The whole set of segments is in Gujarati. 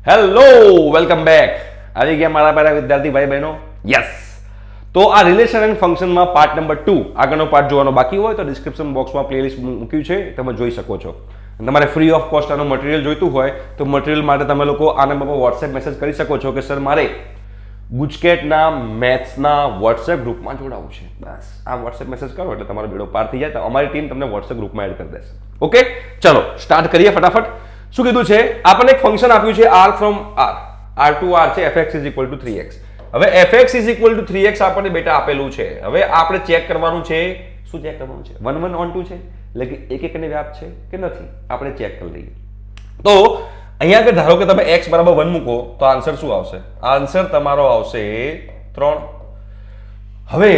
Hello welcome back. આવી ગયા મારા પ્યારા વિદ્યાર્થી ભાઈ બહેનો. યસ, તો આ રિલેશન એન્ડ ફંક્શનમાં પાર્ટ નંબર 2 આગળનો પાર્ટ જોવાનો બાકી હોય તો ડિસ્ક્રિપ્શન બોક્સમાં પ્લેલિસ્ટ મૂક્યું છે, તમે જોઈ શકો છો. તમારે ફ્રી ઓફ કોસ્ટ આનું મટીરિયલ જોઈતું હોય તો મટીરિયલ માટે તમે લોકો આ નંબર પર વોટ્સએપ મેસેજ કરી શકો છો કે સર મારે ગુજકેટના મેથ્સના વોટ્સએપ ગ્રુપમાં જોડાવું છે. બસ આ વોટ્સએપ મેસેજ કરો એટલે તમારો બેડો પાર થઈ જાય તો અમારી ટીમ તમને વોટ્સએપ ગ્રુપમાં એડ કરી દેશે. ઓકે, ચલો સ્ટાર્ટ કરીએ ફટાફટ. શું કીધું છે? આપણને એક ફંક્શન આપ્યું છે r from r, r to r છે, fx is equal to 3x. હવે fx is equal to 3x આપણને બેટા આપેલું છે. હવે આપણે ચેક કરવાનું છે. શું ચેક કરવાનું છે? 1 1 on 2 છે એટલે કે એક એકને વ્યાપ છે કે નથી, આપણે ચેક કરી લઈએ. તો અહીંયા આગળ ધારો કે તમે x બરાબર 1 મૂકો તો આન્સર શું આવશે? આન્સર તમારો આવશે 3. હવે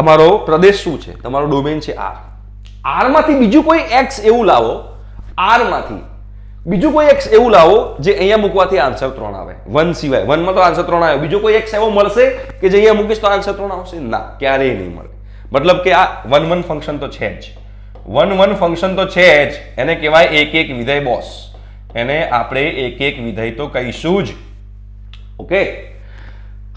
તમારો પ્રદેશ શું છે? તમારો ડોમેન છે r. r માંથી બીજું કોઈ x એવું લાવો, r માંથી બીજું કોઈ x એવું લાવો જે અહીંયા મૂકવાથી આન્સર 3 આવે. 1 સિવાય 1 માં તો આન્સર 3 આવે. બીજો કોઈ x એવો મળશે કે જે અહીંયા મૂકીશ તો આન્સર 3 આવશે? ના, ક્યારેય નહીં મળે. મતલબ કે આ 1 1 ફંક્શન તો છે જ, 1 1 ફંક્શન તો છે જ. એને કહેવાય એક એક વિધેય બોસ. એને આપણે એક એક વિધેય તો કહીશું જ. ઓકે,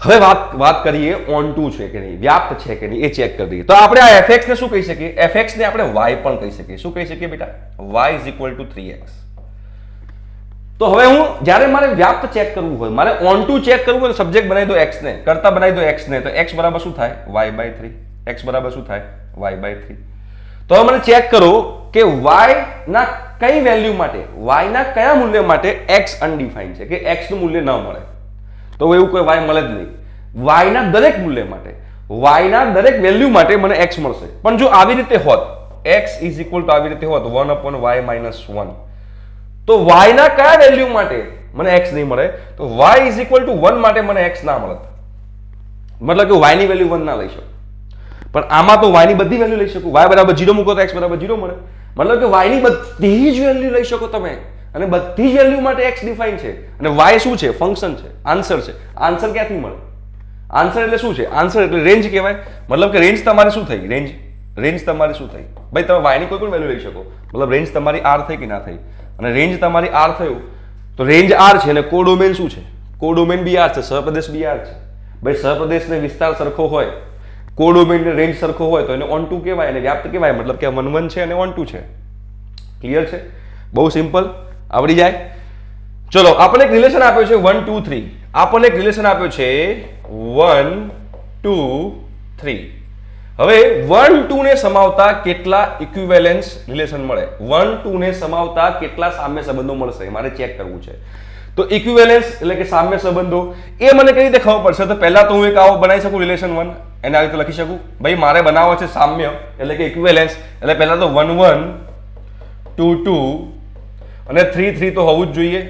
હવે વાત કરીએ ઓન ટુ છે કે નહીં, વ્યાપ્ત છે કે નહીં એ ચેક કરી દઈએ. તો આપણે આ fx ને શું કહી શકીએ? fx ને આપણે y પણ કહી શકીએ. શું કહી શકીએ બેટા? y is equal to 3x. તો હવે હું જ્યારે મારે વ્યાપ્ત ચેક કરવું હોય, મારે ઓન ટુ ચેક કરવું હોય તો સબ્જેક્ટ બનાવી દો x ને, કરતા બનાવી દો x ને, તો x બરાબર શું થાય? y/3. x બરાબર શું થાય? y/3. તો હવે મને ચેક કરો કે y ના કઈ વેલ્યુ માટે, y ના કયા મૂલ્ય માટે x અનડિફાઇન્ડ છે, કે x નું મૂલ્ય ન મળે. તો એવું કોઈ y મળે જ નહીં. y ના દરેક મૂલ્ય માટે, y ના દરેક વેલ્યુ માટે મને x મળશે. પણ જો આવી રીતે હોત, x ઇઝ ઇક્વલ ટુ આવી રીતે હોત 1/y-1, તો y ના કયા વેલ્યુ માટે મને x નહીં મળે? તો y ઇઝ ઇક્વલ ટુ 1 માટે મને x ના મળે. મતલબ કે y ની વેલ્યુ 1 ના લઈ શકું. પણ આમાં તો y ની બધી વેલ્યુ લઈ શકું. y બરાબર 0 મૂકો તો x બરાબર 0 મળે. મતલબ કે y ની બધી જ વેલ્યુ લઈ શકો તમે, અને બધી જ વેલ્યુ માટે x ડિફાઇન છે. અને y શું છે? ફંક્શન છે, આન્સર છે. આન્સર ક્યાંથી મળે? આન્સર એટલે શું છે? આન્સર એટલે રેન્જ કહેવાય. મતલબ કે રેન્જ તમારી શું થઈ? રેન્જ તમારી શું થઈ? ભાઈ તમે y ની કોઈ પણ વેલ્યુ લઈ શકો. મતલબ રેન્જ તમારી r થઈ કે ના થઈ? અને રેન્જ તમારી r થયું તો રેન્જ r છે અને કોડોમેન શું છે? કોડોમેન બી r છે, સહપ્રદેશ બી r છે. ભાઈ સહપ્રદેશને વિસ્તાર સરખો હોય, કોડોમેન ને રેન્જ સરખો હોય તો એને ઓન ટુ કહેવાય, અને વ્યાપ્ત કહેવાય. મતલબ કે 1 1 છે અને ઓન ટુ છે. ક્લિયર છે? બહુ સિમ્પલ, આવડી જાય. ચલો, આપણને એક રિલેશન આપ્યો છે 1 2 3. આપણને એક રિલેશન આપ્યો છે 1 2 3. હવે 1 2 ને સમાવતા કેટલા ઇક્વિવેલન્સ રિલેશન મળે? 1 2 ને સમાવતા કેટલા સામ્ય સંબંધો મળશે મારે ચેક કરવું છે. તો ઇક્વિવેલન્સ એટલે કે સામ્ય સંબંધો એ મને કઈ રીતે ખબર પડશે? તો પહેલા તો હું એક આવો બનાવી શકું રિલેશન 1, એને આ રીતે લખી શકું. ભાઈ મારે બનાવવો છે સામ્ય એટલે કે ઇક્વિવેલન્સ, એટલે પહેલા તો 1 1 2 2 અને 3 3 તો હોવું જ જોઈએ.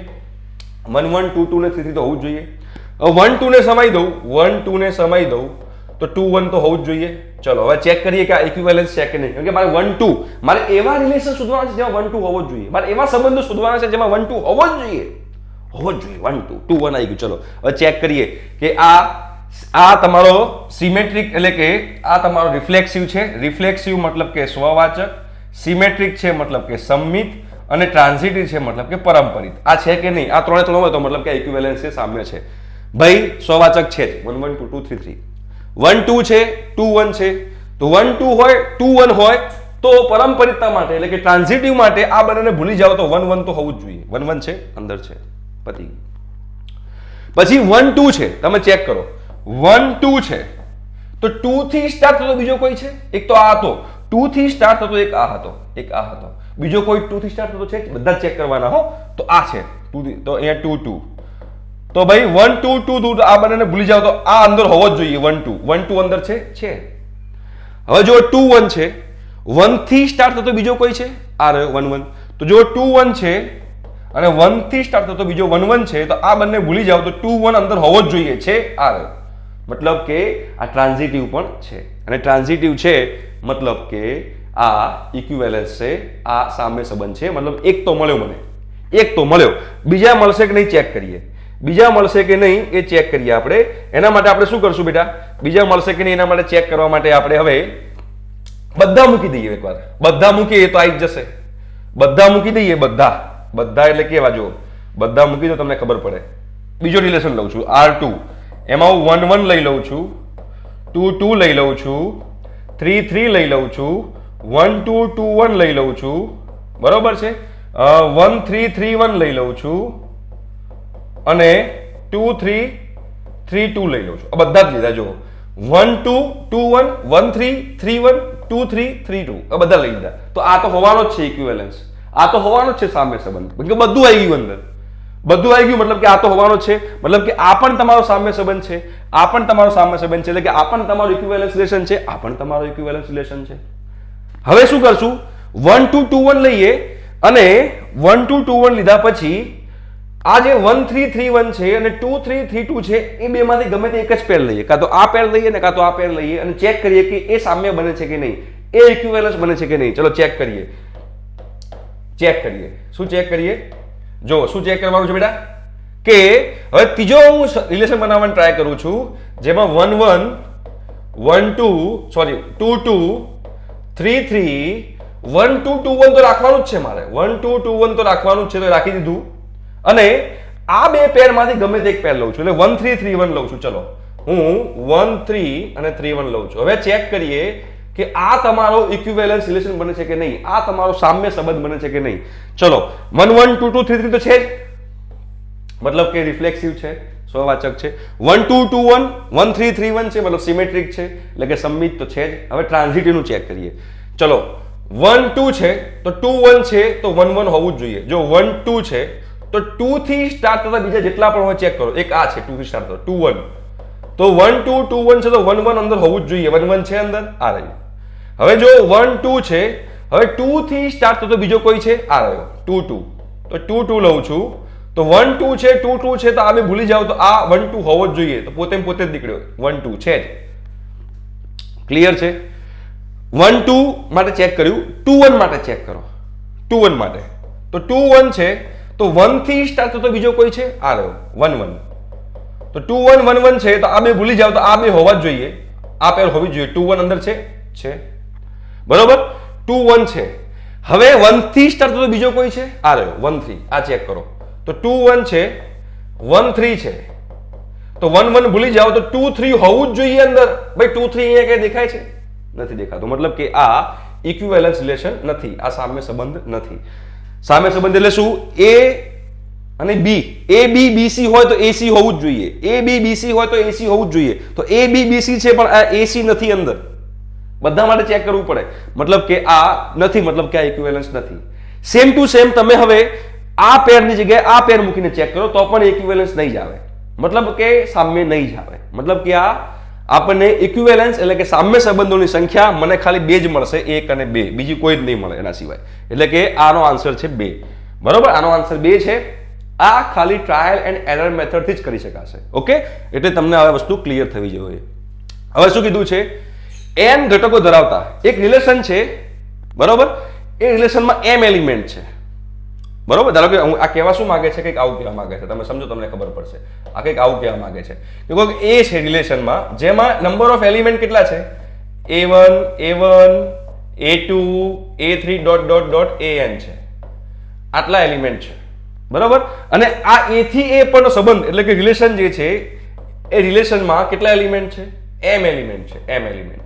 1 1 2 2 ને 3 3 તો હોવું જ જોઈએ. 1 2 ને સમાઈ દઉં, 1 2 ને સમાઈ દઉં તો 2 1 તો હોવું જ જોઈએ. ચલો હવે ચેક કરીએ કે આ ઇક્વિવેલન્સ છે કે નહીં. કેમ કે મારે 1 2 મારે એવા રિલેશન શોધવાના છે જેમાં 1 2 હોવો જ જોઈએ. મારે એવા સંબંધો શોધવાના છે જેમાં 1 2 હોવો જ જોઈએ. 1 2 2 1 આવી ગયું. ચલો હવે ચેક કરીએ કે આ તમારો સિમેટ્રિક એટલે કે આ તમારો રિફ્લેક્સિવ છે. રિફ્લેક્સિવ મતલબ કે સ્વવાચક, સિમેટ્રિક છે મતલબ કે સમમિત, અને ટ્રાન્ઝિટિવ છે મતલબ કે પરંપરિત. આ છે કે નહીં? આ ત્રણે ત્રણ હોય તો મતલબ કે ઇક્વિવેલન્સ છે, સામ્ય છે. ભાઈ સ્વવાચક છે 1 1 2 2 3 3. 1 2 છે, 2 1 છે. તો 1 2 હોય, 2 1 હોય તો પરંપરિતતા માટે એટલે કે ટ્રાન્ઝિટિવ માટે આ બંનેને ભૂલી જાઓ તો 1 1 તો હોવું જ જોઈએ. 1 1 છે, અંદર છે, પતી. પછી 1 2 છે, તમે ચેક કરો. 1 2 છે તો 2 થી સ્ટાર્ટ થતો બીજો કોઈ છે? એક તો આ હતો. 2 થી સ્ટાર્ટ થતો એક આ હતો, એક આ હતો. બીજો કોઈ 2 થી સ્ટાર્ટ થતો છે? બધા ચેક કરવાના હો. તો આ છે 2, તો અહીંયા 2 2. તો ભાઈ 1 2 2 2 આ બંનેને ભૂલી જાવ તો આ અંદર હોવો જ જોઈએ. 1 2 1 2 અંદર છે. હવે જો 2 1 છે, 1 થી સ્ટાર્ટ થતો બીજો કોઈ છે? આ રહ્યો 1 1. તો જો 2 1 છે અને 1 થી સ્ટાર્ટ થતો બીજો 1 1 છે, તો આ બંને ભૂલી જાવ તો 2 1 અંદર હોવો જ જોઈએ. છે આ રહ્યો. મતલબ કે આ ટ્રાન્ઝિટિવ પણ છે, અને ટ્રાન્ઝિટિવ છે મતલબ કે આ ઇક્વિવેલન્સ છે, આ સામ્ય સંબંધ છે. મતલબ એક તો મળ્યો મને, એક તો મળ્યો. બીજા મળશે કે નહીં ચેક કરીએ. બીજા મળશે કે નહીં એ ચેક કરીએ આપણે. એના માટે આપણે શું કરશું બેટા? બીજા મળશે કે નહીં એના માટે ચેક કરવા માટે આપણે હવે બધા મૂકી દઈએ એકવાર. બધા મૂકીએ તો આવી જ જશે. બધા મૂકી દઈએ, બધા એટલે કેવા? જો બધા મૂકી દો તમને ખબર પડે. બીજો રિલેશન લઉં છું R2, એમાં હું 1 1 લઈ લઉં છું, 2 2 લઈ લઉં છું, 3 3 લઈ લઉં છું, 1 2 2 1 લઈ લઉં છું, બરોબર છે, 1 3 3 1 લઈ લઉં છું અને 2 3 3 2 લઈ લઉં છું. આ બધા જ લીધા જો 1 2 2 1 1 3 3 1 2 3 3 2 આ બધા લઈ લીધા. તો આ તો હોવાનો જ છે ઇક્વિવેલન્સ, આ તો હોવાનો જ છે સામ્ય સંબંધ, કે બધું આવી ગયું અંદર, બધું આવી ગયું મતલબ કે આ તો હોવાનો જ છે, મતલબ કે આ પણ તમારો સામ્ય સંબંધ છે, આ પણ તમારો સામ્ય સંબંધ છે, એટલે કે આ પણ તમારો ઇક્વિવેલન્સ રિલેશન છે, આ પણ તમારો ઇક્વિવેલન્સ રિલેશન છે. હવે શું કરશું 1 2 2 1 લઈએ અને 1 2 2 1 લીધા પછી આ જે 1 3 3 1 છે અને 2 3 3 2 છે એ બેમાંથી ગમે તે એક જ પેર લઈએ, કાં તો આ પેર લઈએ ને કાં તો આ પેર લઈએ અને ચેક કરીએ કે એ સામ્ય બને છે કે નહીં, એ ઇક્વિવેલન્સ બને છે કે નહીં. ચલો ચેક કરીએ, શું ચેક કરીએ? જો શું ચેક કરવાનું છે બેટા, કે હવે ત્રીજો હું રિલેશન બનાવવાની ટ્રાય કરું છું જેમાં 1 1 1 2 સોરી 2 2 3 3 1 2 2 1 તો રાખવાનું જ છે મારે, 1 2 2 1 તો રાખવાનું જ છે, તો રાખી દીધું અને આ બે પેરમાંથી ગમે તે એક પેર લઉં છું, એટલે 1 3 3 1 લઉં છું. ચલો હું 1 3 અને 3 1 લઉં છું. હવે ચેક કરીએ કે આ તમારો ઇક્વિવેલન્સ રિલેશન બને છે કે નહીં, આ તમારો સામ્ય સંબંધ બને છે કે નહીં. ચલો 1 1 2 2 3 3 તો છે જ, મતલબ કે રિફ્લેક્સિવ છે, સ્વવાચક છે. 1 2 2 1 1 3 3 1 છે, મતલબ સિમેટ્રિક છે, એટલે કે સંમિત તો છે જ. હવે ટ્રાન્ઝિટિવ નું ચેક કરીએ. ચલો 1 2 છે તો 2 1 છે તો 1 1 હોવું જ જોઈએ. જો 1 2 છે તો 2 થી સ્ટાર્ટ થતા બીજા જેટલા પણ હોય ચેક કરો. એક આ છે 2 થી સ્ટાર્ટ થતો 2 1, તો 1 2 2 1 છે તો 1 1 અંદર હોવું જ જોઈએ, 1 1 છે અંદર, આ રહ્યું. હવે જો 1 2 છે, હવે 2 થી સ્ટાર્ટ થતો બીજો કોઈ છે, આ રહ્યો 2 2, તો 2 2 લઉં છું. તો 1 2 છે 2 2 છે તો આ બે ભૂલી જાવ તો આ 1 2 હોવો જ જોઈએ, તો પોતે જ નીકળ્યો 1 2 છે જ. ક્લિયર છે? 1 2 માટે ચેક કર્યું, 2 1 માટે ચેક કરો. 2 1 માટે તો 2 1 છે તો 1 થી સ્ટાર્ટ થતો બીજો કોઈ છે, આ રહ્યો 1 1, તો 2 1 1 1 છે તો આ બે ભૂલી જાવ તો આ બે હોવા જ જોઈએ, આ પેર હોવી જોઈએ. 2 1 અંદર છે બરોબર, 2 1 છે. હવે 1 થી સ્ટાર્ટ થતો બીજો કોઈ છે, આ રહ્યો 1 3, આ ચેક કરો. તો 2 1 છે, 1 3 છે, તો 1 1 ભૂલી જાવ તો 2 3 હોવું જ જોઈએ અંદર. ભાઈ 2 3 અહીંયા કઈ દેખાય છે? નથી દેખાતું, મતલબ કે આ ઇક્વિવેલન્સ રિલેશન નથી, આ સામ્ય સંબંધ નથી. સામ્ય સંબંધ એટલે શું? A અને B, A B B C હોય તો AC હોવું જ જોઈએ, A B B C હોય તો AC હોવું જ જોઈએ. તો A B B C છે પણ આ AC નથી અંદર, બધા માટે ચેક કરવું પડે, મતલબ કે આ નથી, મતલબ કે આ ઇક્વિવેલન્સ નથી. સેમ ટુ સેમ તમે હવે આ પેરની જગ્યાએ આ પેર મૂકીને ચેક કરો તો પણ ઇક્વિવેલન્સ નહીં જ આવે, મતલબ કે સામ્ય નહીં જ આવે. મતલબ કે આ આપણને ઇક્વિવેલન્સ એટલે કે સામ્ય સંબંધોની સંખ્યા મને ખાલી બે જ મળશે, 1 અને 2, બીજી કોઈ જ નહીં મળે એના સિવાય. એટલે કે આનો આન્સર છે 2, બરોબર, આનો આન્સર 2 છે. આ ખાલી ટ્રાયલ એન્ડ એરર મેથડથી જ કરી શકાશે. ઓકે, એટલે તમને આ વસ્તુ ક્લિયર થવી જોઈએ. હવે શું કીધું છે? n ઘટકો ધરાવતા એક રિલેશન છે, બરોબર, એ રિલેશનમાં m એલિમેન્ટ છે, બરોબર. ધારો કે આ કહેવા શું માંગે છે, કંઈક આવું કહેવા માંગે છે, તમે સમજો તમને ખબર પડશે. આ કંઈક આવું કહેવા માંગે છે કે કોઈક એ છે રિલેશનમાં જેમાં નંબર ઓફ એલિમેન્ટ કેટલા છે? a1 a1 a2 a3 dot dot dot an છે, આટલા એલિમેન્ટ છે, બરોબર. અને આ a થી a પરનો સંબંધ એટલે કે રિલેશન જે છે એ રિલેશનમાં કેટલા એલિમેન્ટ છે? m એલિમેન્ટ છે, m એલિમેન્ટ.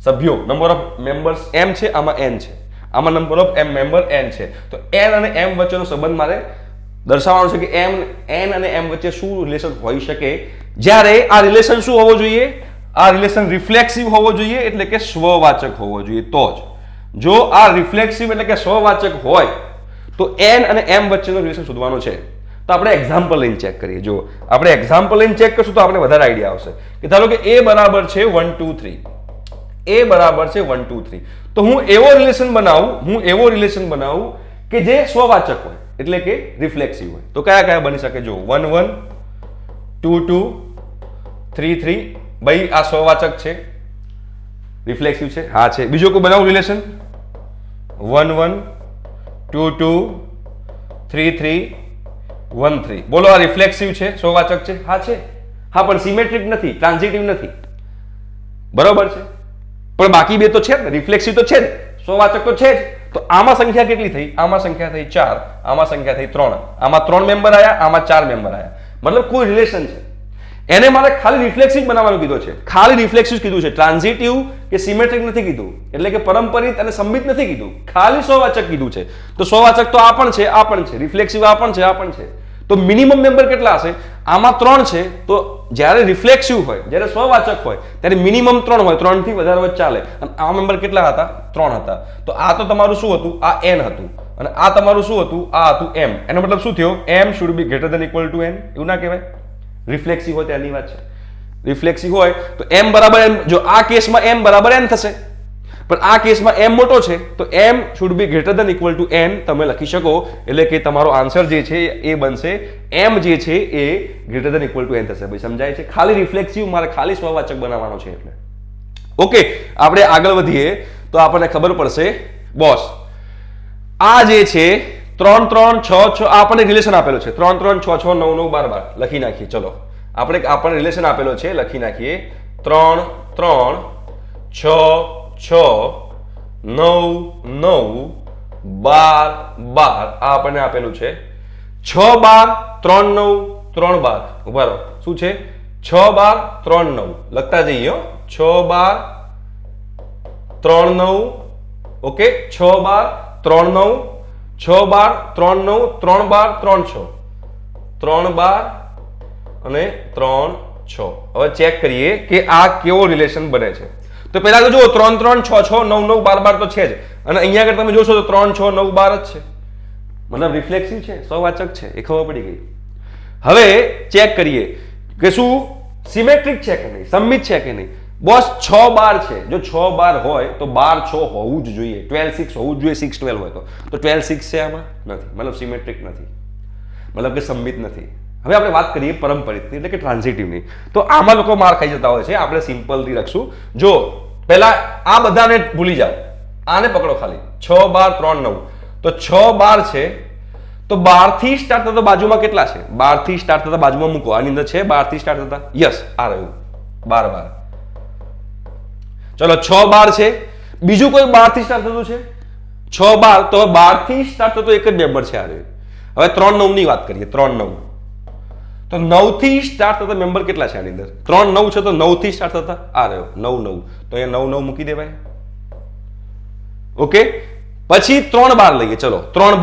સભ્યો નંબર ઓફ મેમ્બર્સ m છે, આમાં n છે, આમાં number of m member n છે. તો n અને m વચ્ચેનો સંબંધ મારે દર્શાવવાનો છે કે n અને m વચ્ચે શું રિલેશન હોઈ શકે, જ્યારે આ રિલેશન શું હોવો જોઈએ? આ રિલેશન રિફ્લેક્સિવ હોવો જોઈએ, એટલે કે સ્વવાચક હોવો જોઈએ. તો જ જો આ રિફ્લેક્સિવ એટલે કે સ્વવાચક હોય તો n અને m વચ્ચેનો રિલેશન શોધવાનો છે. તો આપણે એક્ઝામ્પલ લઈને ચેક કરીએ. જો આપણે એક્ઝામ્પલ લઈને ચેક કરશું તો આપણે વધારે આઈડિયા આવશે કે ધારો કે a બરાબર છે 1 2 3, a બરાબર છે 1 2 3, તો હું એવો રિલેશન બનાવું કે જે સ્વવાચક હોય એટલે કે રિફ્લેક્સિવ હોય. તો કયા કયા બની શકે? જો 1 1 2 2 3 3, ભાઈ આ સ્વવાચક છે, રિફ્લેક્સિવ છે, હા છે. બીજો કોઈ બનાવું રિલેશન? 1 1 2 2 3 3 1 3, બોલો આ રિફ્લેક્સિવ છે, સ્વવાચક છે? હા છે. હા, પણ સિમેટ્રિક નથી, ટ્રાન્ઝિટિવ નથી, બરોબર છે. પણ બાકી બે તો છે ને, રિફ્લેક્સિવ તો છે જ, સ્વવાચક તો છે જ. તો આમાં સંખ્યા કેટલી થઈ? આમાં સંખ્યા થઈ 4, આમાં સંખ્યા થઈ 3, આમાં 3 મેમ્બર આયા, આમાં 4 મેમ્બર આયા, મતલબ કોઈ રિલેશન છે. એને મારે ખાલી રિફ્લેક્સિવ બનાવવાનું કીધું છે, ખાલી રિફ્લેક્સિવ કીધું છે, ટ્રાન્ઝિટિવ કે સિમેટ્રિક નથી કીધું, એટલે કે પરંપરિત અને સંમિત નથી કીધું, ખાલી સ્વવાચક કીધું છે. તો સ્વવાચક તો આ પણ છે, આ પણ છે, રિફ્લેક્સિવ આ પણ છે, આ પણ છે. તો મિનિમમ મેમ્બર કેટલા હશે? આમાં 3 છે, તો જ્યારે રિફ્લેક્સિવ હોય, જ્યારે સ્વવાચક હોય ત્યારે મિનિમમ 3 હોય, 3 થી વધારે હોય ચાલે. અને આ મેમ્બર કેટલા હતા? 3 હતા. તો આ તો તમારું શું હતું? આ n હતું. અને આ તમારું શું હતું? આ હતું m. એનો મતલબ શું થયો? m should be greater than equal to n. એવું ના કહેવાય? રિફ્લેક્સિવ હોય ત્યારની વાત છે. રિફ્લેક્સિવ હોય તો m બરાબર n, જો આ કેસમાં m બરાબર n થશે, પણ આ કેસમાં m મોટો છે તો m should be greater than equal to n તમે લખી શકો. એટલે કે તમારો આન્સર જે છે એ બનશે m જે છે એ greater than equal to n થશે. ભાઈ સમજાય છે? ખાલી રિફ્લેક્સિવ મારે ખાલી સ્વવાચક બનાવવાનો છે એટલે. ઓકે, આપણે આગળ વધીએ તો આપણને ખબર પડશે બોસ આ જે છે 3 3 6 6 આપણને રિલેશન આપેલો છે. 3 3 6 6 9 9 12 12 લખી નાખીએ. ચલો આપણને રિલેશન આપેલો છે, લખી નાખીએ. 3 3 6 6 9 9 12 12 આ આપણને આપેલું છે. 6 12 3 9 3 12 ઉભા રહો. શું છે? 6 12 3 9 લખતા જઈએ હો. 6 12 3 9 ઓકે, 6 12 3 9 6 12 3 9 3 12 3 6 3 12 અને 3 6. હવે ચેક કરીએ કે આ કેવો રિલેશન બને છે. તો પહેલા તો જુઓ 3 3 6 6 9 9 12 12 તો છે જ, અને અહીંયા આગળ તમે જોશો તો 3 6 9 12 જ છે, મતલબ રિફ્લેક્સિવ છે, સ્વવાચક છે, એ ખબર પડી ગઈ. હવે ચેક કરીએ કે શું સિમેટ્રિક છે કે નહીં, સંમિત છે કે નહીં. બોસ 6 12 છે, જો 6 12 હોય તો 12 6 હોવું જ જોઈએ, 12 6 હોવું જ જોઈએ. 6 12 હોય તો 12 6 છે આમાં નથી, મતલબ સિમેટ્રિક નથી, મતલબ કે સંમિત નથી. હવે આપણે વાત કરીએ પરંપરિતની એટલે કે ટ્રાન્ઝિટિવની. તો આમાં લોકો માર ખાઈ જતા હોય છે, આપણે સિમ્પલથી લખશું. જો પહેલા આ બધાને ભૂલી જાઓ, આને પકડો ખાલી. 6 12 3 9 તો 6 12 છે, તો 12 થી સ્ટાર્ટ થતા બાજુમાં કેટલા છે? 12 થી સ્ટાર્ટ થતા બાજુમાં મૂકો. આની અંદર છે 12 થી સ્ટાર્ટ થતા? યસ, આ રહ્યું 12 12. ચલો 6 12 છે, બીજું કોઈ 12 થી સ્ટાર્ટ થતું છે? 6 12 તો 12 થી સ્ટાર્ટ થતો એક જ મેમ્બર છે આ રહ્યું. હવે 3 9 ની વાત કરીએ. 3 9 તો 9 થી સ્ટાર્ટ થતા મેમ્બર કેટલા છે આની અંદર? 3 9 છે તો 9 થી સ્ટાર્ટ થતા આ રહ્યો 9 9, તો અહીંયા 9 9 મૂકી દેવાય. ઓકે, પછી 3 12 લઈએ. ચલો 3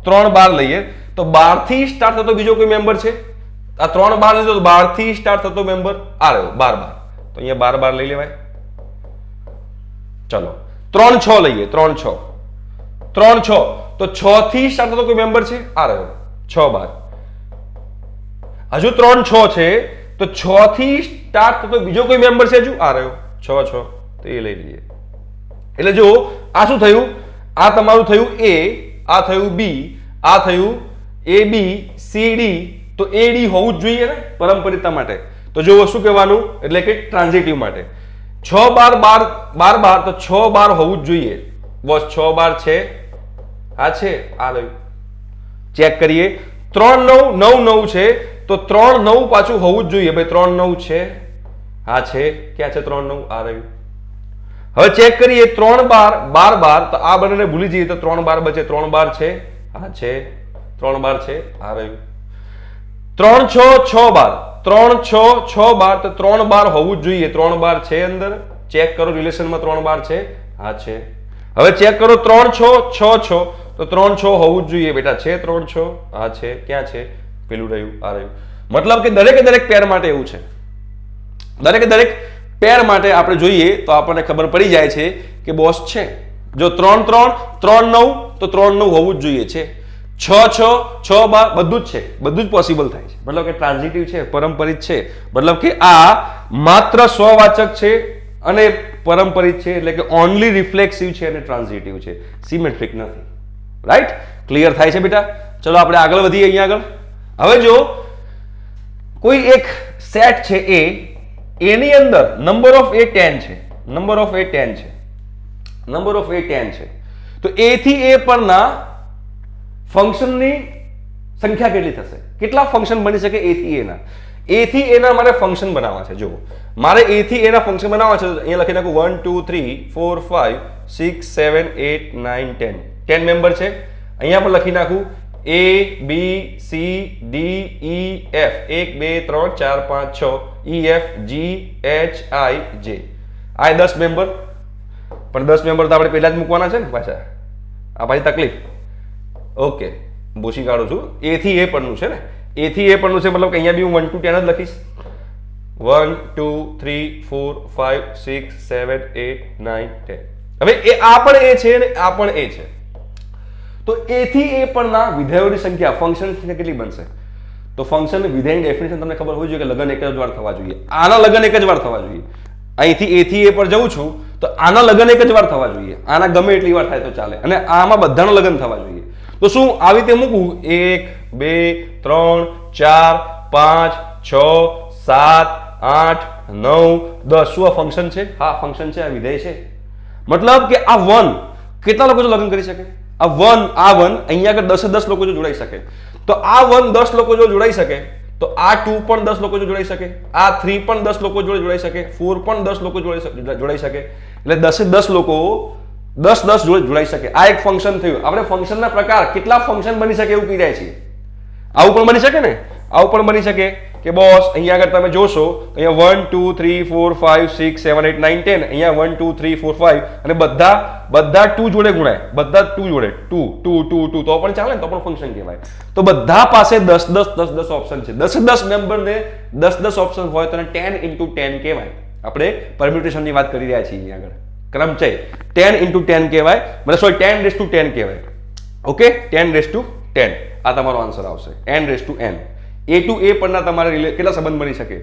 12 લઈએ તો 12 થી સ્ટાર્ટ થતો બીજો કોઈ મેમ્બર છે? આ 3 12 લીધો તો 12 થી સ્ટાર્ટ થતો મેમ્બર આ રહ્યો 12 12, તો અહીંયા 12 12 લઈ લેવાય. ચલો 3 6 લઈએ. 3 6 તો 6 થી સ્ટાર્ટ થતો કોઈ મેમ્બર છે? આ રહ્યો 6 12. હજુ 3 6 છે તો 6 થી સ્ટાર્ટ થતો બીજો કોઈ મેમ્બર છે? હજુ આ રહ્યો 6 6, તો એ લઈ લઈએ. એટલે જો આ શું થયું? આ તમારું થયું A, આ થયું B, આ થયું AB CD, તો AD હોવું જ જોઈએ ને પરંપરિતા માટે. તો જો શું કહેવાનું? એટલે કે ટ્રાન્ઝિટિવ માટે 6 12 12 12 તો 6 12 હોવું જ જોઈએ. બસ 6 12 છે, આ છે, આ રહ્યું. ચેક કરીએ. 3 9 9 9 છે તો 3 9 પાછું હોવું જ જોઈએ. ભાઈ 3 9 છે, આ છે, ક્યાં છે 3 9? આ રહ્યું. હવે ચેક કરીએ 3 12 12 12 તો આ બંનેને ભૂલી જઈએ તો 3 12 બચે. 3 12 છે, આ છે, 3 12 છે, આ રહ્યું. 3 6 6 12 3 6 6 12 તો 3 12 હોવું જ જોઈએ. 3 12 છે અંદર, ચેક કરો રિલેશનમાં 3 12 છે, આ છે. હવે ચેક કરો 3 6 6 6 તો 3 6 હોવું જ જોઈએ બેટા, છે 3 6, આ છે, ક્યાં છે? પેલું રહ્યું, આ રહ્યું. મતલબ કે દરેકે દરેક પેર માટે એવું છે. દરેકે દરેક પેર માટે આપણે જોઈએ તો આપણને ખબર પડી જાય છે કે બોસ છે. જો 3 3 3 9 તો 3 9 હોવું જ જોઈએ છે. 6 6 6 12 બધું જ છે, બધું જ પોસિબલ થાય છે. મતલબ કે ટ્રાન્ઝિટિવ છે, પરંપરિત છે. મતલબ કે આ માત્ર સ્વવાચક છે અને પરંપરિત છે, એટલે કે ઓનલી રિફ્લેક્સિવ છે અને ટ્રાન્ઝિટિવ છે, સિમેટ્રિક નથી. રાઈટ? ક્લિયર થાય છે બેટા? ચલો આપણે આગળ વધીએ. અહીંયા આગળ હવે જો કોઈ એક સેટ છે A, એની અંદર નંબર ઓફ A 10 છે, નંબર ઓફ A 10 છે, નંબર ઓફ A 10 છે. તો A થી A પરના ફંક્શનની સંખ્યા કેટલી થશે? કેટલા ફંક્શન બની શકે A થી A ના? એ થી એના મારે ફંક્શન બનાવવા છે. જુઓ મારે એ થી એના ફંક્શન બનાવવા છે. અહીંયા લખી નાખું 1 2 3 4 5 6 7 8 9 10 10 મેમ્બર છે. અહીંયા પણ લખી નાખું A B C D E F 1 2 3 4 5 6 E F G H I J આ 10 મેમ્બર. પણ 10 મેમ્બર તો આપણે પહેલા જ મૂકવાના છે ને પાછા. આ પાછી તકલીફ. ઓકે ભૂસી કાઢું છું. A થી A પરનું છે ને. A થી A પરનું છે મતલબ કે અહીંયા બી હું 1 to 10 જ લખીશ. 1 2 3 4 5 6 7 8 9 10. હવે એ આ પણ A છે ને આ પણ A છે. તો A થી A પરના વિધેયોની સંખ્યા ફંક્શન કેટલી બનશે? તો ફંક્શન વિધેયની ડેફિનેશન તમને ખબર હોવી જોઈએ કે લગન એક જ વાર થવા જોઈએ. આના લગન એક જ વાર થવા જોઈએ. અહીંથી A થી A પર જઉં છું તો આના લગન એક જ વાર થવા જોઈએ. આના ગમે એટલી વાર થાય તો ચાલે. અને આમાં બધાનો લગન થવા જોઈએ. તો શું આવી રીતે મૂકું 1 2 3 4 5 6 7 8 9 10 શું આ ફંક્શન છે? હા ફંક્શન છે, આ વિધેય છે. મતલબ કે આ 1 કેટલા લોકો જો લગન કરી શકે? આ 1 અહીંયા આગળ 10 લોકો જો જોડાઈ શકે તો આ 1 10 લોકો જો જોડાઈ શકે તો આ 2 પણ 10 લોકો જો જોડાઈ શકે, આ 3 પણ 10 લોકો જોડે જોડાઈ શકે, 4 પણ 10 લોકો જોડાઈ શકે. એટલે 10 લોકો 10 જોડે જોડાઈ શકે. આ એક ફંક્શન થયું. આપણે ફંક્શનના પ્રકાર કેટલા ફંક્શન બની શકે એવું કહી રહ્યા છીએ. આવું પણ બની શકે ને, આવું પણ બની શકે કે બોસ અહીંયા આગળ તમે જોશો અહીંયા 1 2 3 4 5 6 7 8 9 10 અહીંયા 1 2 3 4 5 અને બધા 2 જોડે ગુણાય, બધા 2 જોડે 2 2 2 2 તો પણ ચાલે ને, તો પણ ફંક્શન કહેવાય. તો બધા પાસે 10 ઓપ્શન છે. 10 મેમ્બરને 10 ઓપ્શન હોય તો 10 into 10 કહેવાય. આપણે પરમ્યુટેશનની વાત કરી રહ્યા છીએ અહીંયા આગળ. ક્રમચય 10 into 10 કહેવાય, મને સોરી 10 raised to 10 કહેવાય. ઓકે 10 raised to 10 આ તમારો આન્સર આવશે. n raised to n. A to A પરના તમારે કેટલા સંબંધ બની શકે?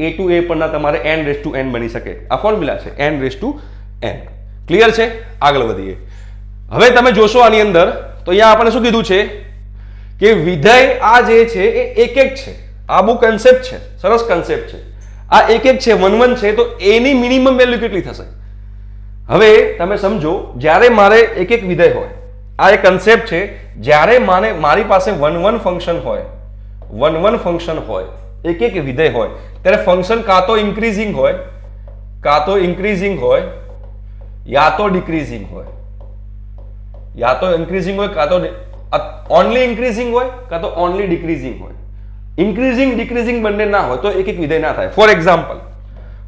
A to A પરના તમારે n raised to n બની શકે. આ ફોર્મ્યુલા છે n raised to n. Clear છે? આગળ વધીએ. હવે તમે જોશો આની અંદર તો અહીંયા આપણે શું કીધું છે કે વિધેય આ જે છે એ એક છે. આ બહુ કન્સેપ્ટ છે, સરસ કન્સેપ્ટ છે. આ એક છે 1 1 છે તો A ની મિનિમમ વેલ્યુ કેટલી થશે? હવે તમે સમજો જ્યારે મારે એક વિધેય હોય, આ એક કન્સેપ્ટ છે. જ્યારે મારી પાસે 1 1 ફંક્શન હોય, 1 1 ફંક્શન હોય, એક વિધેય હોય ત્યારે ફંક્શન કાં તો ઇન્ક્રીઝિંગ હોય, કાં તો યા તો ડિક્રીઝિંગ હોય. યા તો ઇન્ક્રીઝિંગ હોય કાં તો ઓનલી ઇન્ક્રીઝિંગ હોય કાં તો ઓનલી ડિક્રીઝિંગ હોય. ઇન્ક્રીઝિંગ ડિક્રીઝિંગ બંને ના હોય તો એક વિધેય ના થાય.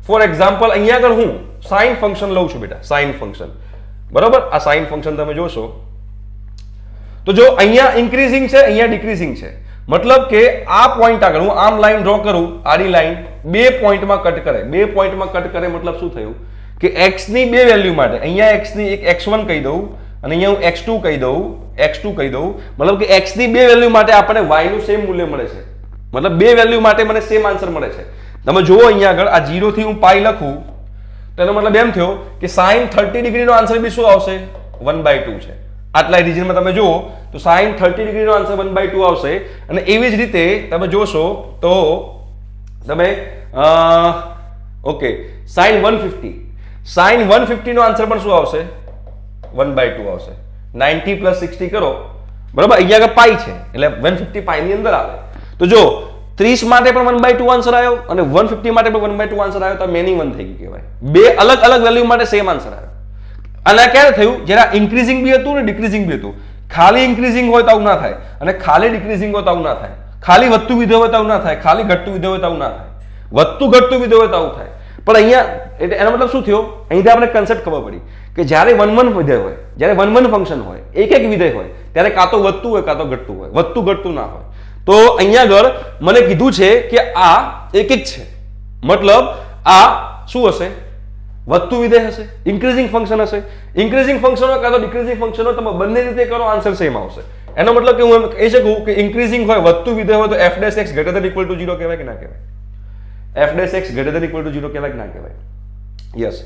ફોર એક્ઝામ્પલ અહીંયા આગળ હું સાઇન ફંક્શન લઉં છું બેટા, સાઇન ફંક્શન. બરોબર, આ સાઇન ફંક્શન તમે જોશો તો જો અહીંયા ઇન્ક્રીઝિંગ છે, અહીંયા ડિક્રીઝિંગ છે. મતલબ કે આ પોઈન્ટ આગળ હું આમ લાઈન ડ્રો કરું, આડી લાઈન બે પોઈન્ટમાં કટ કરે. બે પોઈન્ટમાં કટ કરે મતલબ શું થયું કે x ની બે વેલ્યુ માટે અહીંયા x ની એક x1 કહી દઉં અને અહીંયા હું x2 કહી દઉં. મતલબ કે x ની બે વેલ્યુ માટે આપણને y નું સેમ મૂલ્ય મળે છે. મતલબ બે વેલ્યુ માટે મને સેમ આન્સર મળે છે. તમે જુઓ અહીંયા આગળ આ 0 થી હું પાઈ લખું તો એનો મતલબ એમ થયો કે sin 30 ડિગ્રીનો આન્સર બી શું આવશે? 1/2 છે. આટલા રિજનમાં તમે જુઓ તો sin 30 ડિગ્રીનો આન્સર 1/2 આવશે. અને એવી જ રીતે તમે જોશો તો તમે ઓકે sin 150 નો આન્સર પણ શું આવશે? 1/2 આવશે. 90 + 60 કરો બરાબર, અહીંયા આગળ પાઈ છે એટલે 150 પાઈ ની અંદર આવે. તો જો 30 માટે પણ 1/2 આન્સર આવ્યો અને 150 માટે પણ 1/2 આન્સર આવ્યો તો મેની વન થઈ ગઈ કહેવાય. બે અલગ અલગ વેલ્યુ માટે સેમ આન્સર આવ્યો. અને ક્યારે થયું? જ્યારે ઇન્ક્રીઝિંગ બી હતું ને ડિક્રીઝિંગ બી હતું. ખાલી ઇન્ક્રીઝિંગ હોય તો આવું ના થાય અને ખાલી ડિક્રીઝિંગ હોય તો આવું ના થાય. ખાલી વધતું વિધેય હોય તો આવું ના થાય, ખાલી ઘટતું વિધેય હોય તો આવું ના થાય, વધતું ઘટતું વિધેય હોય તો આવું થાય. પણ અહીંયા એટલે એનો મતલબ શું થયો? અહીંથી આપણે કન્સેપ્ટ ખબર પડી કે જ્યારે 1 1 વિધેય હોય, જ્યારે 1 1 ફંક્શન હોય, એક વિધેય હોય ત્યારે કાં તો વધતું હોય કાં તો ઘટતું હોય, વધતું ઘટતું ના હોય. તો અહીંયા આગળ મને કીધું છે કે આ એક છે. મતલબ આ શું હશે? વધતું વિધેય હશે, ઇન્ક્રીઝિંગ ફંક્શન હશે. ઇન્ક્રીઝિંગ ફંક્શન હોય કાં તો ડિક્રીઝિંગ ફંક્શન હોય, તમે બંને રીતે કરો આન્સર સેમ આવશે. એનો મતલબ કે હું એમ કહી શકું કે ઇન્ક્રીઝિંગ હોય, વધતું વિધેય હોય તો f' > 0 કહેવાય કે ના કહેવાય? f' > 0 કહેવાય કે ના કહેવાય? યસ,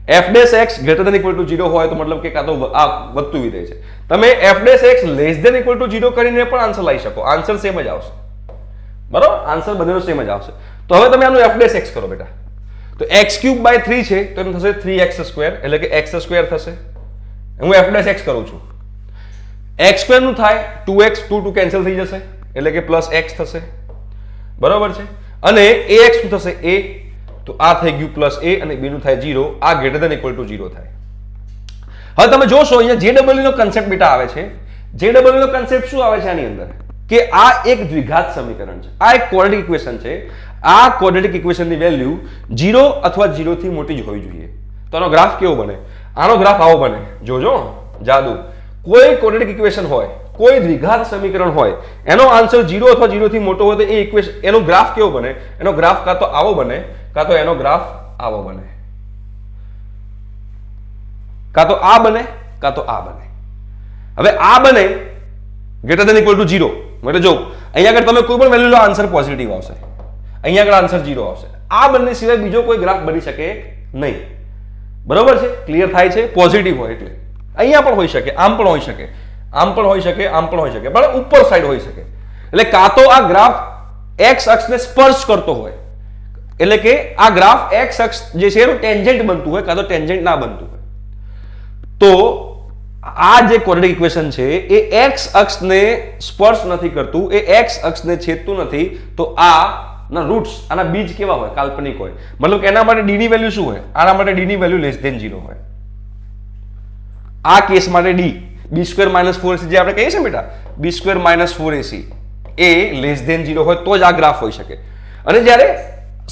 f' > 0 હોય તો મતલબ કે કાં તો આ વધતું વિધેય છે. તમે f' <= 0 કરીને પણ આન્સર લાવી શકો, આન્સર સેમ જ આવશે. બરાબર, આન્સર બંનેનો સેમ જ આવશે. તો હવે તમે આનું f' કરો બેટા. તો x³/3 છે તો એમ થશે 3x², એટલે કે x² થશે. હું f' કરું છું. x² નું થાય 2x, 2 કેન્સલ થઈ જશે એટલે કે +x થશે. બરાબર છે. અને ax શું થશે a, તો આ થઈ ગયું પ્લસ a અને b નું થાય 0, આ ગ્રેટર ધેન ઇક્વલ ટુ 0 થાય. હવે તમે જોશો અહીંયા JW નો કન્સેપ્ટ બેટા આવે છે. JW નો કન્સેપ્ટ શું આવે છે આની અંદર કે આ એક દ્વિઘાત સમીકરણ છે, આ એક ક્વોડ્રેટિક ઇક્વેશન છે. આ ક્વોડ્રેટિક ઇક્વેશનની વેલ્યુ 0 અથવા 0 થી મોટી જ હોવી જોઈએ. તો આનો ગ્રાફ કેવો બને? આનો ગ્રાફ આવો બને. જોજો જાદુ, કોઈ ક્વોડ્રેટિક ઇક્વેશન હોય, કોઈ દ્વિઘાત સમીકરણ હોય, એનો આન્સર 0 અથવા 0 થી મોટો હોય તો એ ઇક્વેશન, એનો ગ્રાફ કેવો બને? એનો ગ્રાફ કાં તો આવો બને, કાં તો એનો ગ્રાફ આવો બને, કાં તો આ બને, કાં તો આ બને. હવે આ બને ગ્રેટર ધેન ઇક્વલ ટુ 0, એટલે જો અહીંયા આગળ તમે કોઈ પણ વેલ્યુ લો આન્સર પોઝિટિવ આવશે, અહીંયા આગળ આન્સર 0 આવશે. આ બંને સિવાય બીજો કોઈ ગ્રાફ બની શકે નહીં. બરોબર છે? ક્લિયર થાય છે? પોઝિટિવ હોય એટલે અહીંયા પણ હોઈ શકે, આમ પણ હોઈ શકે, આમ પણ હોઈ શકે, આમ પણ હોઈ શકે, પણ ઉપર સાઈડ હોઈ શકે. એટલે કાં તો આ ગ્રાફ એક્સ અક્ષને સ્પર્શ કરતો હોય, એટલે કે આ ગ્રાફ એક્સ અક્ષ જે છે એનું ટેન્જન્ટ બનતું હોય, કાં તો ટેન્જન્ટ ના બનતું હોય. તો આ જે ક્વોડ્રેટિક ઇક્વેશન છે એ એક્સ અક્ષને સ્પર્શ નથી કરતું, એ એક્સ અક્ષને છેદતું નથી. તો આ ના રૂટ્સ, આના બીજ કેવા હોય? કાલ્પનિક હોય. મતલબ કે એના માટે d ની વેલ્યુ શું હોય? આના માટે d ની વેલ્યુ લેસ ધેન 0 હોય. આ કેસ માટે d b² - 4ac જે આપણે કહીએ છીએ બેટા, b² - 4ac એ લેસ ધેન 0 હોય તો જ આ ગ્રાફ હોઈ શકે. અને જ્યારે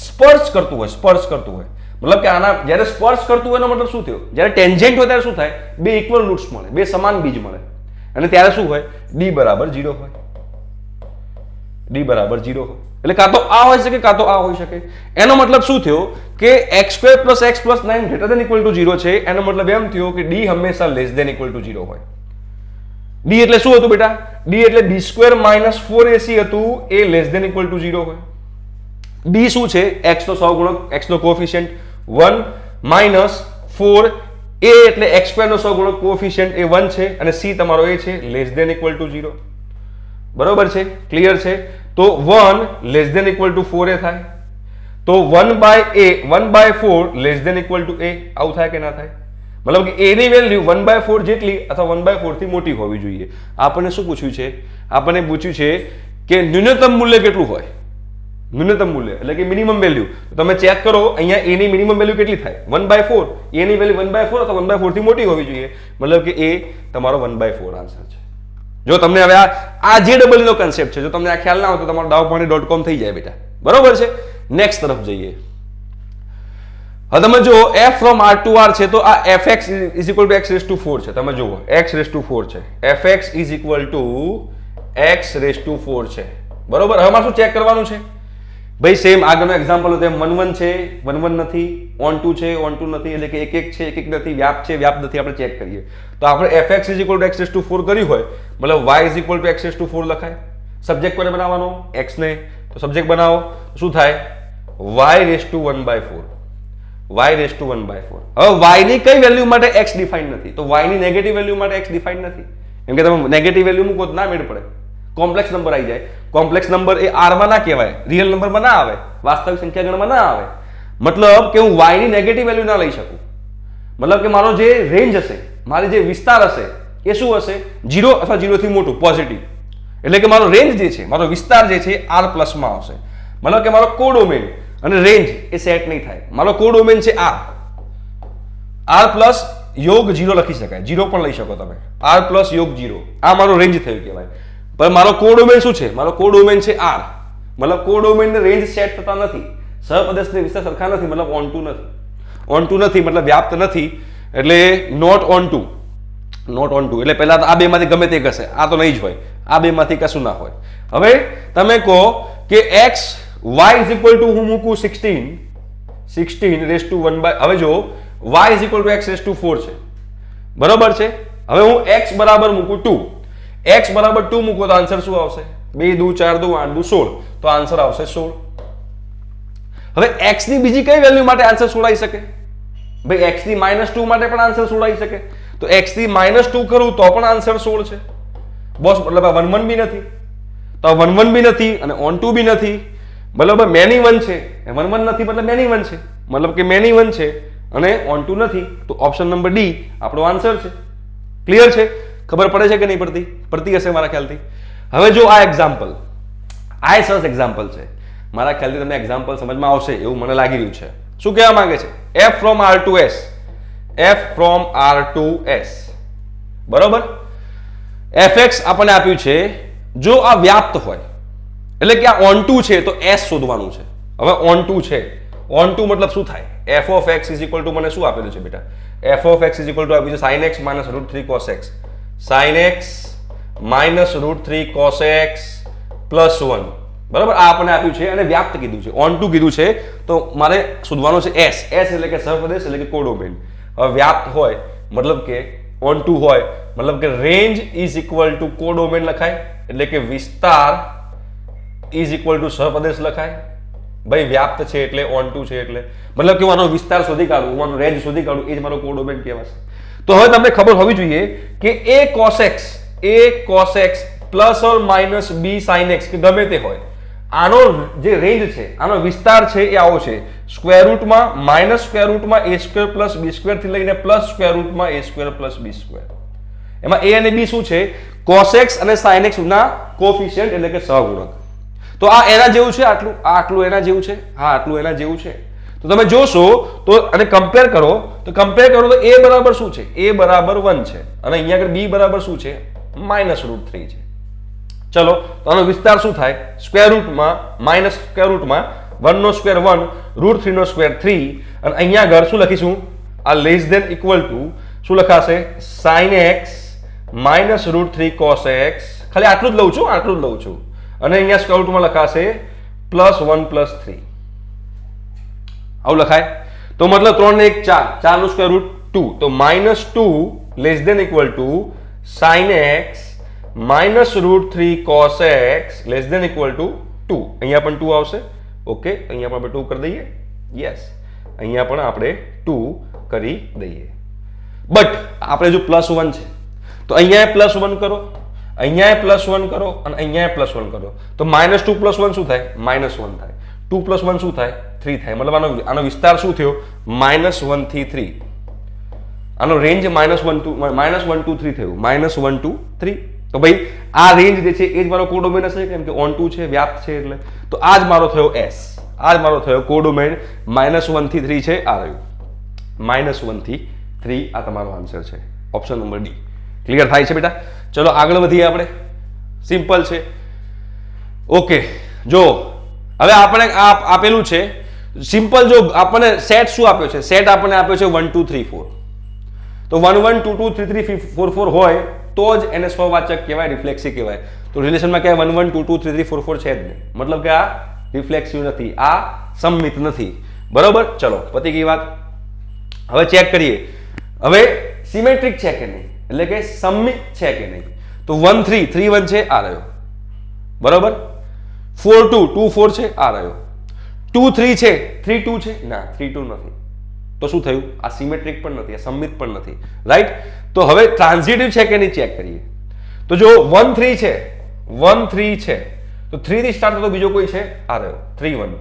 સ્પર્શ કરતું હોય, સ્પર્શ કરતું હોય, મતલબ કે આના જ્યારે સ્પર્શ કરતું હોય એનો મતલબ શું થયો? જ્યારે ટેન્જન્ટ હોય ત્યારે શું થાય? બે ઇક્વલ રૂટ્સ મળે, બે સમાન બીજ મળે, અને ત્યારે શું હોય? d બરાબર 0 હોય, d બરાબર 0 હોય. એટલે કાં તો આ હોઈ શકે, કાં તો આ હોઈ શકે. એનો મતલબ શું થયો કે x² + x + 9 greater than equal to 0 છે. એનો મતલબ એમ થયો કે d હંમેશા લેસ ધેન ઇક્વલ ટુ 0 હોય. d એટલે શું હતું બેટા? d એટલે b² - 4ac હતું, એ લેસ ધેન ઇક્વલ ટુ 0 હોય. b શું છે? x નો સહગુણક, x નો કોએફિશિયન્ટ 1 - 4, a એટલે x² નો સહગુણક કોએફિશિયન્ટ એ 1 છે, અને c તમારો એ છે લેસ ધેન ઇક્વલ ટુ 0. બરોબર છે? ક્લિયર છે? તો 1 less than equal two 4a થાય. તો 1/4 less than equal to a, આવું થાય કે ના થાય? મતલબ કે a ની વેલ્યુ 1/4 જેટલી અથવા 1/4 થી મોટી હોવી જોઈએ. આપણને શું પૂછ્યું છે? આપણને પૂછ્યું છે કે ન્યૂનતમ મૂલ્ય કેટલું હોય? ન્યૂનતમ મૂલ્ય એટલે કે મિનિમમ વેલ્યુ. તમે ચેક કરો અહીંયા a ની મિનિમમ વેલ્યુ કેટલી થાય? 1/4. a ની વેલ્યુ 1/4 અથવા 1/4 થી મોટી હોવી જોઈએ. મતલબ કે a તમારો 1/4 આન્સર છે. જો તમને હવે આ JW નો કન્સેપ્ટ છે, જો તમને આ ખ્યાલ ના હોય તો તમારો dowpony.com થઈ જાય બેટા. બરોબર છે? નેક્સ્ટ તરફ જઈએ. હવે તમે જો f from r to r છે, તો આ fx = x⁴ છે. તમે જુઓ x⁴ છે, fx = x⁴ છે. બરોબર? હવે મારે શું ચેક કરવાનું છે? ભાઈ સેમ આગળનો એક્ઝામ્પલ હતો એમ 1 1 છે, 1 1 નથી, on 2 છે, on 2 નથી, એટલે કે 1 1 છે, 1 1 નથી, વ્યાપ છે, વ્યાપ નથી, આપણે ચેક કરીએ. તો આપણે fx = x⁴ કર્યું હોય, મતલબ y = x⁴ લખાય. સબ્જેક્ટ કોને બનાવવાનો? x ને. તો સબ્જેક્ટ બનાવો, શું થાય? y⁴ હવે y ની કઈ વેલ્યુ માટે x ડિફાઇન નથી? તો y ની નેગેટિવ વેલ્યુ માટે x ડિફાઇન નથી. કેમ કે તમે નેગેટિવ વેલ્યુ મૂકો તો ના મેળ પડે, કોમ્પ્લેક્સ નંબર આવી જાય. કોમ્પ્લેક્સ નંબર એ r માં ના કહેવાય, રિયલ નંબરમાં ના આવે, વાસ્તવિક સંખ્યા ગણમાં ના આવે. મતલબ કે હું y ની નેગેટિવ વેલ્યુ ના લઈ શકું. મતલબ કે મારો જે રેન્જ હશે, મારી જે વિસ્તાર હશે એ શું હશે? 0 અથવા 0 થી મોટું, પોઝિટિવ. એટલે કે મારો રેન્જ જે છે, મારો વિસ્તાર જે છે r પ્લસ માં આવશે. મતલબ કે મારો કોડોમેન અને રેન્જ એ સેટ નહીં થાય. મારો કોડોમેન છે r પ્લસ યોગ 0 લખી શકાય, 0 પણ લઈ શકો તમે, r પ્લસ યોગ 0, આ મારો રેન્જ થયું કહેવાય. પણ મારો કોડોમેન શું છે? મારો કોડોમેન છે r. મતલબ કોડોમેન ને રેન્જ સેટ થતા નથી, સહપ્રદેશ ને વિસ્તાર સરખા નથી, મતલબ on 2 નથી, on 2 નથી, મતલબ વ્યાપ્ત નથી, એટલે નોટ on 2, નોટ on 2. એટલે પહેલા તો આ બે માંથી ગમે તે હશે, આ તો નહીં જ હોય, આ બે માંથી કશું ના હોય. હવે તમે કહો કે x y = હું મૂકું 16 હવે જો y = x⁴ છે. બરોબર છે? હવે હું x બરાબર મૂકું 2, x બરાબર 2 મૂકો તો આન્સર શું આવશે? 2 2 4 2 8 2 16, તો આન્સર આવશે 16. હવે x ની બીજી કઈ વેલ્યુ માટે આન્સર 16 આવી શકે? ભાઈ x ની -2 માટે પણ આન્સર 16 આવી શકે. તો x ની -2 કરું તો પણ આન્સર 16 છે. બોસ મતલબ આ 1 1 બી નથી, તો 1 1 બી નથી અને on 2 બી નથી, મતલબ મેની 1 છે, 1 1 નથી મતલબ મેની 1 છે, મતલબ કે મેની 1 છે અને on 2 નથી. તો ઓપ્શન નંબર D આપણો આન્સર છે. ક્લિયર છે? ખબર પડે છે કે નહીં પડતી? પડતી હશે મારા ખ્યાલથી. હવે જો આ એક્ઝામ્પલ, આ સરસ એક્ઝામ્પલ છે. મારા ખ્યાલથી તમને એક્ઝામ્પલ સમજમાં આવશે એવું મને લાગી રહ્યું છે. શું કહેવા માંગે છે? f from r to s, f from r to s, બરોબર. fx આપણને આપ્યું છે, જો આ વ્યાપ્ત હોય એટલે કે આ ઓન ટુ છે તો s શોધવાનું છે. હવે ઓન ટુ છે, ઓન ટુ મતલબ શું થાય? f of x is equal to મને શું આપેલું છે બેટા? f of x is equal to આપ્યું છે sin x minus √3 cos x, sin x minus √3 cos x plus 1, બરાબર. આ આપણને આપ્યું છે અને વ્યાપ્ત કીધું છે, ઓન ટુ કીધું છે, તો મારે શોધવાનો છે s. s એટલે કે સહપ્રદેશ એટલે કે કોડોમેન. હવે વ્યાપ્ત હોય મતલબ કે ઓન ટુ હોય મતલબ કે રેન્જ ઇઝ ઇક્વલ ટુ કોડોમેન લખાય, એટલે કે વિસ્તાર ઇઝ ઇક્વલ ટુ સહપ્રદેશ લખાય. ભાઈ વ્યાપ્ત છે એટલે ઓન ટુ છે એટલે મતલબ કે હું આનો વિસ્તાર શોધી કાઢું, હું આનો રેન્જ શોધી કાઢું, એ જ મારો કોડોમેન કહેવાશે. તો હવે તમને ખબર હોવી જોઈએ કે a cos x plus or minus b sin x કે ગમે તે હોય, આનો જે રેન્જ છે, આનો વિસ્તાર છે એ આવો છે, સ્ક્વેર રૂટમાં માઇનસ સ્ક્વેર રૂટમાં a square plus b square થી લઈને પ્લસ સ્ક્વેર રૂટમાં a square plus b square. એમાં a અને b શું છે? cos x અને sin x ના કોફિશિયન્ટ એટલે કે સહગુણક. તો આ એના જેવું છે, આટલું, આ આટલું એના જેવું છે, હા આટલું એના જેવું છે. તો તમે જોશો તો અને કમ્પેર કરો તો a બરાબર શું છે? a બરાબર 1 છે અને અહીંયા આગળ b બરાબર શું છે? માઇનસ √3 છે. ચલો, તો આનો વિસ્તાર શું થાય? સ્ક્વેર રૂટમાં માઇનસ સ્ક્વેર રૂટમાં 1 નો સ્ક્વેર 1, √3 નો સ્ક્વેર 3, અને અહીંયા આગળ શું લખીશું? આ લેસ ધેન ઇક્વલ ટુ શું લખાશે? sin x minus √3 cos x. ખાલી આટલું જ લઉં છું, આટલું જ લઉં છું. અને અહીંયા સ્ક્વેર રૂટમાં લખાશે +1 + 3. આવું લખાય. તો મતલબ 3 ને 1 4, 4 નું સ્ક્વેર રૂટ 2, તો -2 less than equal to sin x minus √3 cos x less than equal to 2. અહીંયા પણ 2 આવશે. ઓકે, અહીંયા પણ આપણે 2 કરી દઈએ. યસ, અહીંયા પણ આપણે 2 કરી દઈએ. બટ આપણે જો +1 છે તો અહીંયા +1 કરો, અહીંયા +1 કરો અને અહીંયા +1 કરો, તો -2 + 1 શું થાય? -1 થાય. 2 + 1 શું થાય? 3 થાય. મતલબ આનો વિસ્તાર શું થયો? -1 થી 3. આનો રેન્જ -1 to 3 થયું, -1 to 3. તો ભાઈ આ રેન્જ જે છે એ જ મારો કોડોમેન હશે, કેમ કે ઓન ટુ છે, વ્યાપ્ત છે એટલે. તો આ જ મારો થયો s, આ જ મારો થયો કોડોમેન. -1 થી 3 છે, આ રહ્યું -1 થી 3. આ તમારો આન્સર છે, ઓપ્શન નંબર ડી. ક્લિયર થાય છે બેટા? ચલો આગળ વધીએ આપણે. સિમ્પલ છે. ઓકે, જો હવે આપણે આપેલું છે સિમ્પલ. જો આપણને સેટ શું આપ્યો છે? સેટ આપણને આપ્યો છે 1 2 3 4. તો 1 1 2 2 3 3 4 4 હોય તો જ એને સ્વવાચક કહેવાય, રિફ્લેક્સિવ કહેવાય. તો રિલેશનમાં ક્યાંય 1 1 2 2 3 3 4 4 છે જ નહીં. મતલબ કે આ રિફ્લેક્સિવ નથી, આ સમમિત નથી. બરોબર. ચલો, પતી ગઈ વાત. હવે ચેક કરીએ. હવે સિમેટ્રિક છે કે નહીં, એટલે કે સમમિત છે કે નહીં. તો 1 3 3 1 છે, આ રહ્યો. બરોબર. 4 2 2 4 છે, આ રહ્યો. 2 3 છે, 3 2 છે, ના 3 2 નથી. તો શું થયું? આ સિમેટ્રિક પણ નથી, આ સમમિત પણ નથી. રાઈટ. તો હવે ટ્રાન્ઝિટિવ છે કે નહીં ચેક કરીએ. તો જો 1 3 છે, 1 3 છે, તો 3 થી સ્ટાર્ટ થતો બીજો કોઈ છે? આ રહ્યો 3 1.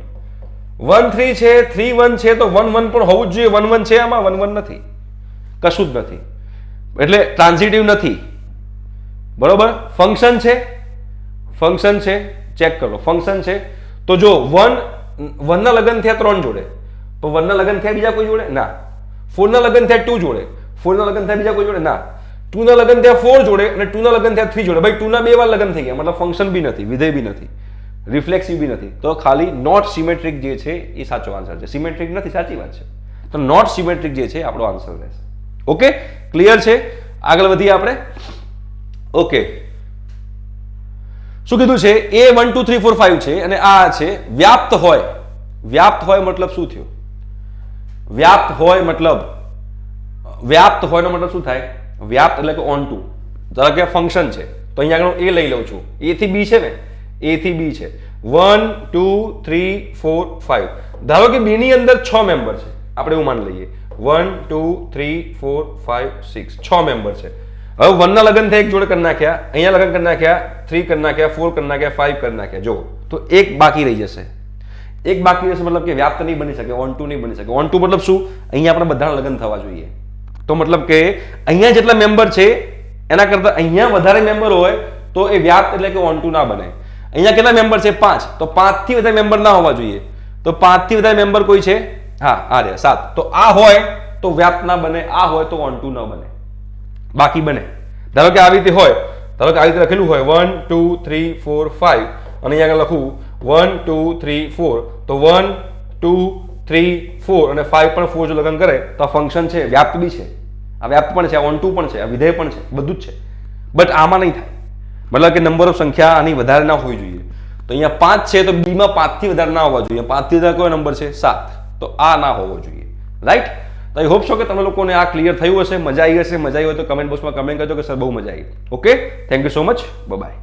1 3 છે, 3 1 છે, તો 1 1 પણ હોવું જ જોઈએ. 1 1 છે, આમાં 1 1 નથી, કશું જ નથી, એટલે ટ્રાન્ઝિટિવ નથી. બરોબર. ફંક્શન છે, ફંક્શન છે, ચેક કરો. ફંક્શન છે તો જો 1 ના લગન થયા 3 જોડે, તો 1 ના લગન થયા બીજા કોઈ જોડે? ના. 4 ના લગન થયા 2 જોડે, 4 ના લગન થયા બીજા કોઈ જોડે? ના. 2 ના લગન થયા 4 જોડે અને 2 ના લગન થયા 3 જોડે. ભાઈ 2 ના 2 વાર લગન થઈ ગયા, મતલબ ફંક્શન બી નથી, વિધેય બી નથી, રિફ્લેક્સિવ બી નથી. તો ખાલી નોટ સિમેટ્રિક જે છે એ સાચો આન્સર છે. સિમેટ્રિક નથી, સાચી વાત છે. તો નોટ સિમેટ્રિક જે છે આપણો આન્સર રહેશે. ઓકે, ક્લિયર છે? આગળ વધીએ આપણે. ઓકે, શું કીધું છે? a 1 2 3 4 5 છે અને આ છે વ્યાપ્ત હોય. વ્યાપ્ત હોય મતલબ શું થયો? વ્યાપ્ત હોય મતલબ, વ્યાપ્ત હોય નો મતલબ શું થાય? વ્યાપ્ત એટલે કે ઓન ટુ. ધારો કે ફંક્શન છે તો અહીંયા આગળ a લઈ લઉં છું. a થી b છે ને, a થી b છે. 1 2 3 4 5. ધારો કે b ની અંદર 6 મેમ્બર છે, આપણે એવું માની લઈએ. 1 2 3 4 5 6 6 મેમ્બર છે. હવે 1 ના લગન થયા 1 જોડે કરી નાખ્યા, અહીંયા લગન કરી નાખ્યા, 3 કરી નાખ્યા, 4 કરી નાખ્યા, 5 કરી નાખ્યા. જો તો એક બાકી રહી જશે. એક બાકી રહેશે મતલબ કે વ્યાપ્ત નહીં બની શકે, ઓન ટુ નહીં બની શકે. ઓન ટુ મતલબ શું? અહીંયા આપણે બધાના લગન થવા જોઈએ. તો મતલબ કે અહીંયા જેટલા મેમ્બર છે એના કરતા અહીંયા વધારે મેમ્બર હોય તો એ વ્યાપ્ત એટલે કે ઓન ટુ ના બને. અહીંયા કેટલા મેમ્બર છે 5, તો 5 થી વધારે મેમ્બર ના હોવા જોઈએ. તો 5 થી વધારે મેમ્બર કોઈ છે? હા, આ રહ્યા 7. તો આ હોય તો વ્યાપ્ત ના બને, આ હોય તો ઓન ટુ ન બને, બાકી બને. ધારો કે આવી રીતે હોય, ધારો કે આવી રીતે લખેલું હોય 1 2 3 4 5 અને અહીંયા આગળ લખું 1 2 3 4, તો 1 2 3 4 અને 5 પણ 4 જો લગ્ન કરે તો આ ફંક્શન છે, વ્યાપ્ત બી છે, આ વ્યાપ્ત પણ છે, આ ઓન ટુ પણ છે, આ વિધેય પણ છે, બધું જ છે. બટ આમાં નહીં થાય, મતલબ કે નંબર ઓફ સંખ્યા આની વધારે ના હોવી જોઈએ. તો અહીંયા 5 છે તો બીમાં 5 થી વધારે ના હોવા જોઈએ. 5 થી વધારે કયો નંબર છે? 7. તો આ ના હોવો જોઈએ, રાઈટ? તો આઈ હોપ છો કે તમે લોકોને આ ક્લિયર થયું હશે, મજા આવી હશે. મજા આવી હોય તો કમેન્ટ બોક્સમાં કમેન્ટ કરજો કે સર બહુ મજા આવી. Okay, thank you so much, by.